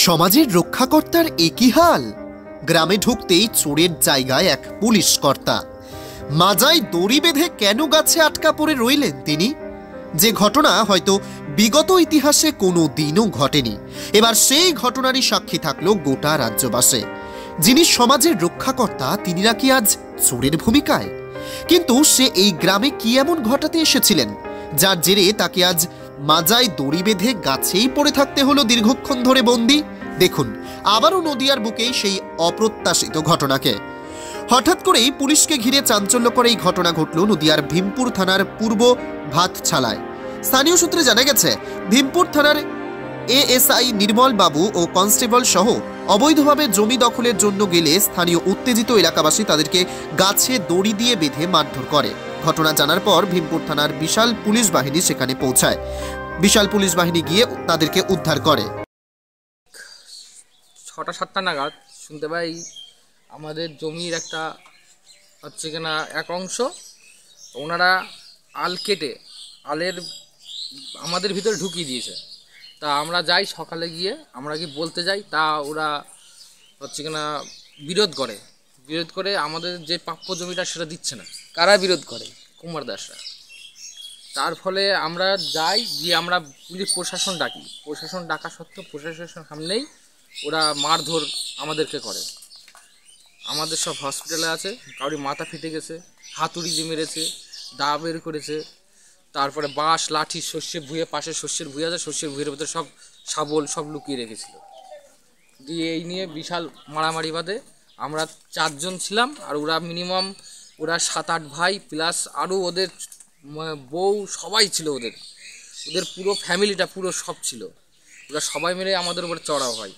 সমাজের রক্ষাকর্তার একই হাল। গ্রামে ঢুকতেই চোরের জায়গায় এক পুলিশ কর্তা। মাজায় দড়ি বেঁধে কেন গাছে আটকা পড়ে রইলেন তিনি? যে ঘটনা হয়তো বিগত ইতিহাসে কোনো দিনও ঘটেনি, এবার সেই ঘটনারই সাক্ষী থাকলো গোটা রাজ্যবাসী। যিনি সমাজের রক্ষাকর্তা তিনি নাকি আজ চোরের ভূমিকায়। কিন্তু সে এই গ্রামে কি এমন ঘটাতে এসেছিলেন যার জেরে তাকে আজ মাজায় দড়ি বেঁধে গাছেই পড়ে থাকতে হলো দীর্ঘক্ষণ ধরে বন্দি? দেখুন আবারও নদিয়ার বুকেই সেই অপ্রত্যাশিত ঘটনাকে। হঠাৎ করেই পুলিশকে ঘিরে চাঞ্চল্যকর এই ঘটনা ঘটল নদিয়ার ভীমপুর থানার পূর্ব ভাতছালায়। স্থানীয় সূত্রে জানা গেছে, ভীমপুর থানার এএসআই নির্মল বাবু ও কনস্টেবল সহ অবৈধভাবে জমি দখলের জন্য গেলে স্থানীয় উত্তেজিত এলাকাবাসী তাদেরকে গাছে দড়ি দিয়ে বেঁধে মারধর করে। ঘটনা জানার পর ভীমপুর থানার বিশাল পুলিশ বাহিনী সেখানে পৌঁছায়। বিশাল পুলিশ বাহিনী গিয়ে তাদেরকে উদ্ধার করে। 6টা-7টা নাগাদ শুনতে পাই আমাদের জমির একটা হচ্ছে কিনা এক অংশ ওনারা আল কেটে আলের আমাদের ভিতরে ঢুকিয়ে দিয়েছে। তা আমরা যাই, সকালে গিয়ে আমরা কি বলতে যাই, তা ওরা হচ্ছে কিনা বিরোধ করে আমাদের যে প্রাপ্য জমিটা সেটা দিচ্ছে না। কারা বিরোধ করে? কুমার দাসরা। তার ফলে আমরা যাই, গিয়ে আমরা পুলিশ প্রশাসন ডাকি। প্রশাসন ডাকা সত্ত্বেও প্রশাসনের সামনেই ওরা মারধর আমাদেরকে করে। আমাদের সব হসপিটালে আছে, কাউরি মাথা ফেটে গেছে, হাতুড়ি দিয়ে মেরেছে, দা বের করেছে, তারপরে বাঁশ লাঠি শস্যের ভুঁয়ে, পাশে শস্যের ভুঁয়ে আছে, শস্যের ভুঁয়ের ভেতরে সব শাবল সব লুকিয়ে রেখেছিল। দিয়ে এই নিয়ে বিশাল মারামারি বাদে আমরা 4 জন ছিলাম, আর ওরা মিনিমাম 7-8 ভাই প্লাস আরও ওদের বউ সবাই ছিল। ওদের পুরো ফ্যামিলিটা পুরো সব ছিল। ওরা সবাই মিলে আমাদের উপরে চড়াও হয়।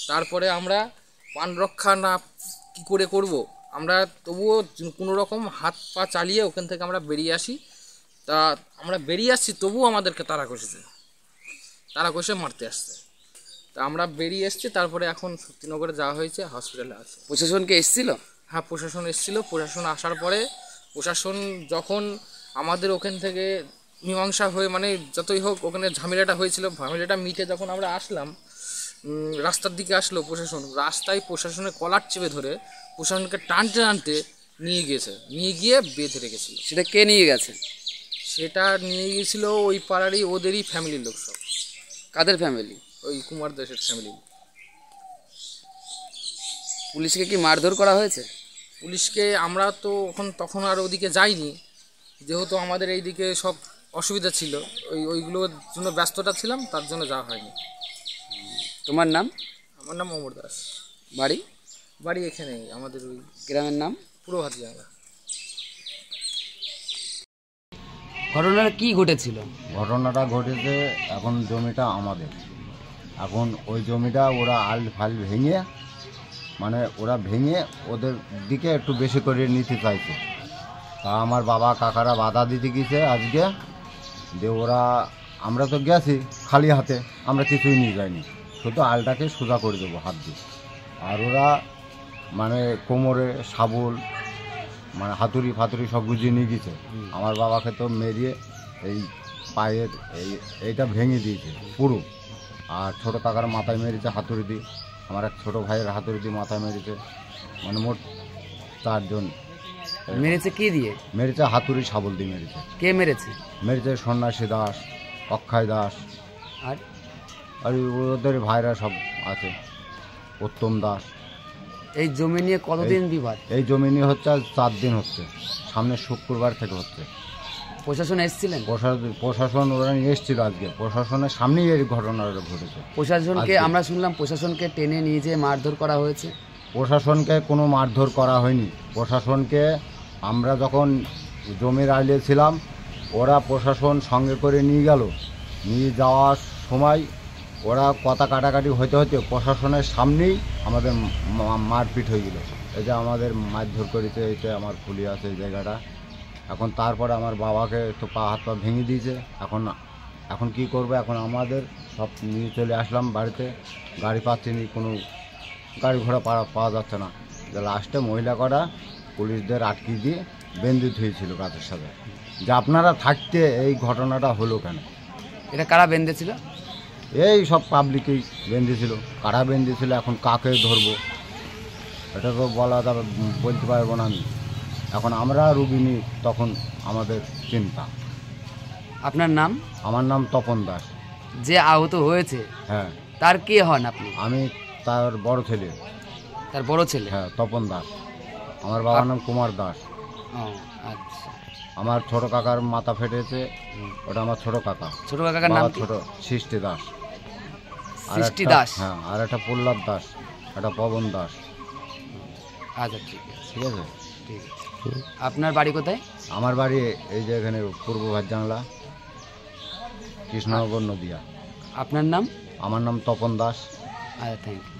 তারপরে আমরা প্রাণ রক্ষা না কী করে করব, আমরা তবুও কোনো রকম হাত পা চালিয়ে ওখান থেকে আমরা বেরিয়ে আসি। তা আমরা বেরিয়ে আসছি, তবুও আমাদেরকে তারা কষে মারতে আসছে। তা আমরা বেরিয়ে এসছি। তারপরে এখন শক্তিনগরে যাওয়া হয়েছে, হসপিটালে আছে। প্রশাসনকে এসেছিল? হ্যাঁ, প্রশাসন এসেছিল। প্রশাসন আসার পরে প্রশাসন যখন আমাদের ওখান থেকে মীমাংসা হয়ে, মানে যতই হোক ওখানে ঝামেলাটা হয়েছিল, ঝামেলাটা মিটে যখন আমরা আসলাম, রাস্তার দিকে আসলো প্রশাসন। রাস্তায় প্রশাসনের কলার চেপে ধরে প্রশাসনকে টানতে নিয়ে গিয়ে বেঁধে রেখেছিল। সেটা কে নিয়ে গেছে? সেটা নিয়ে গিয়েছিল ওই পাড়ারই ওদেরই ফ্যামিলির লোক সব। কাদের ফ্যামিলি? ওই কুমার দাসের ফ্যামিলি। পুলিশকে কি মারধর করা হয়েছে? পুলিশকে আমরা তো তখন আর ওদিকে যাইনি, যেহেতু আমাদের এইদিকে সব অসুবিধা ছিল, ওইগুলোর জন্য ব্যস্ততা ছিলাম, তার জন্য যাওয়া হয়নি। তোমার নাম? আমার নাম অমর দাস। বাড়ি এখানে আমাদের ওই গ্রামের নাম পুরো ভাতজাঙ্গা। ঘটনাটা কি ঘটেছিল? ঘটনাটা ঘটেছে, এখন জমিটা আমাদের। এখন ওই জমিটা ওরা আল ফাল ভেঙে, মানে ওরা ভেঙে ওদের দিকে একটু বেশি করে নিতে চাইছে। তা আমার বাবা কাকারা বাধা দিতে গেছে আজকে। যে ওরা, আমরা তো গেছি খালি হাতে, আমরা কিছুই নিয়ে যাইনি, শুধু আলটাকে সোজা করে দেবো হাত দিয়ে। আর ওরা মানে কোমরে শাবল, মানে হাতুড়ি ফাতুড়ি সব গুজিয়ে নিয়ে গেছে। আমার বাবাকে তো মেরিয়ে এই পায়ের এইটা ভেঙে দিয়েছে পুরো। আর ছোটো কাকার মাথায় মেরেছে হাতুড়ি দিয়ে, আমার এক ছোটো ভাইয়ের হাতুড়ি দিয়ে মাথায় মেরেছে। মানে মোট 4 জন মেরেছে। কে দিয়ে মেরেছে? হাতুড়ি শাবল দিয়ে মেরেছে। কে মেরেছে? মেরেছে সন্ন্যাসী দাস, অক্ষয় দাস, আর ওদের ভাইরা সব আছে, উত্তম দাস। এই জমি নিয়ে কতদিন বিবাদ? এই জমি নিয়ে হচ্ছে আজ 4 দিন হচ্ছে, সামনে শুক্রবার থেকে হচ্ছে। প্রশাসন এসেছিলেন? প্রশাসন ওরা নিয়ে এসেছিল আজকে, প্রশাসনের সামনেই এই ঘটনাটা ঘটেছে। প্রশাসনকে আমরা শুনলাম প্রশাসনকে টেনে নিয়ে যেয়ে মারধর করা হয়েছে। প্রশাসনকে কোনো মারধর করা হয়নি। প্রশাসনকে আমরা যখন জমির আইলে ছিলাম, ওরা প্রশাসন সঙ্গে করে নিয়ে গেল। নিয়ে যাওয়ার সময় ওরা কথা কাটাকাটি হতে প্রশাসনের সামনেই আমাদের মারপিট হয়ে গেল। এই যে আমাদের মারধর করেছে, এইটা আমার খুলি আছে এই জায়গাটা। এখন তারপরে আমার বাবাকে তো পা হাত পা ভেঙে দিয়েছে। এখন কি করবে? এখন আমাদের সব নিয়ে চলে আসলাম বাড়িতে। গাড়ি পাচ্ছি না, কোনো গাড়ি ঘোড়া পাওয়া যাচ্ছে না। যে লাস্টে মহিলা করা পুলিশদের আটকে দিয়ে বেঁধে হয়েছিল গাছের সাথে। যে আপনারা থাকতে এই ঘটনাটা হলো কেন? এটা কারা বেঁধেছিল? এই সব পাবলিকেই বেঁধেছিল, কারা বেঁধেছিল, এখন কাকে ধরবো এটা তো বলতে পারবো না আমি। এখন আমরা রুগিনী, তখন আমাদের চিন্তা। আপনার নাম? আমার নাম তপন দাস। যে আহত হয়েছে হ্যাঁ, তার কে হন আপনি? আমি তার বড় ছেলে। তার বড় ছেলে? হ্যাঁ, তপন দাস। আমার বাবার নাম কুমার দাস। ও আচ্ছা। আমার ছোট কাকার মাথা ফেটেছে, ওটা আমার ছোট কাকা। ছোট কাকার নাম বাবার কি? ছোট সৃষ্টি দাস। আর সৃষ্টি একটা- দাস। হ্যাঁ, আর একটা প্রহ্লাদ দাস, একটা পবন দাস। আচ্ছা ঠিক আছে, ঠিক আছে। ঠিক আছে। আপনার বাড়ি কোথায়? আমার বাড়ি এই যে এখানে পূর্ব ভাতজাংলা, কৃষ্ণনগর, নদিয়া। আপনার নাম? আমার নাম তপন দাস। আচ্ছা, থ্যাংক ইউ।